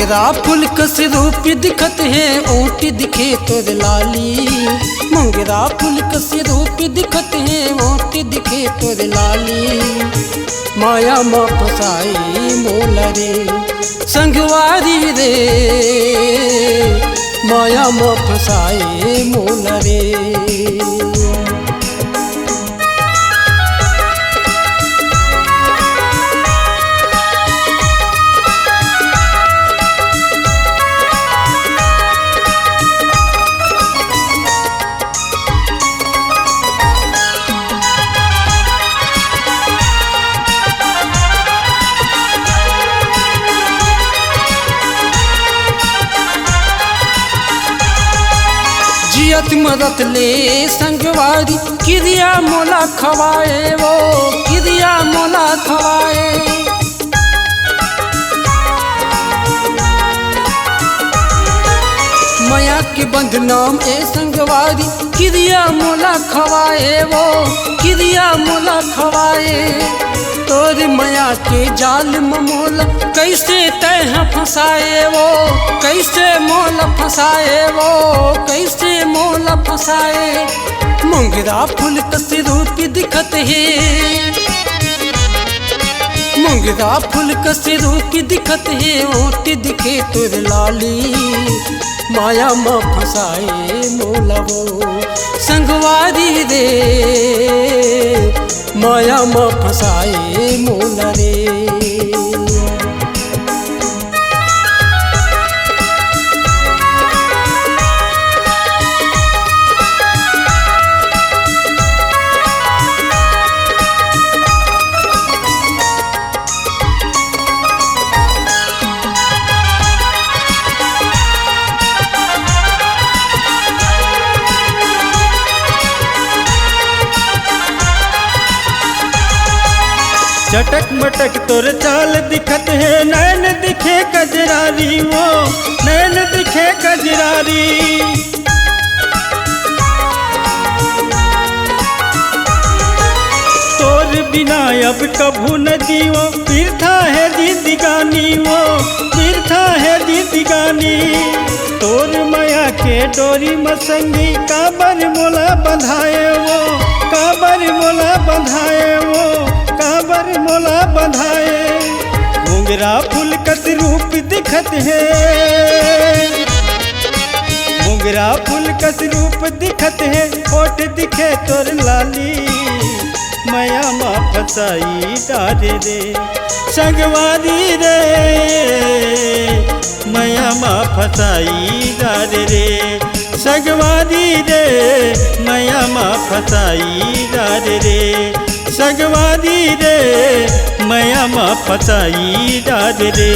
मोगरा फूल कस रूप दिखत है ऊँट दिखे तोर लाली। मोगरा फूल कस रूप दिखत है ऊँट दिखे तोर लाली। माया माँ फसाई मोल रे संगवारी रे, माया माँ फसाई मोल रे। जियत मरत ले संगवारी क्रिया मोला खवाए वो क्रिया मोला खवाए। माया के बंधनाम ए संगवारी क्रिया मोला खवाए वो क्रिया मोला खवाए। तोर माया के जाल में मोल कैसे तह फंसाए वो कैसे मोल फंसाए वो कैसे मोल फंसाए। मोगरा फूल कस रूप दिखत है, मोगरा फूल कस रूप दिखत है ऊँट दिखे तोर लाली। माया माँ फंसाए मोला वो संगवारी रे, माया माँ फंसाए मोल रे। चटक मटक तोर चाल दिखत है नैन दिखे कजरारी वो नैन दिखे कजरारी। तोर बिना अब कभू न जीवो तीर्था है दीदी गानी वो तीर्था है दीदी गानी। तोर माया के डोरी मसंगी काबर मोला बंधाए वो काबर मोला बंधाए वो काबर मोला बंधाए। मोगरा फूल कस रूप दिखत है, मोगरा फूल कस रूप दिखत है होठ दिखे तोर लाली। माया माँ फसाई डारे रे संगवारी रे, माया माँ फसाई डारे रे संगवारी रे, माया माँ फसाई डारे रे संगवारी रे, माया माँ फसाई डारे रे।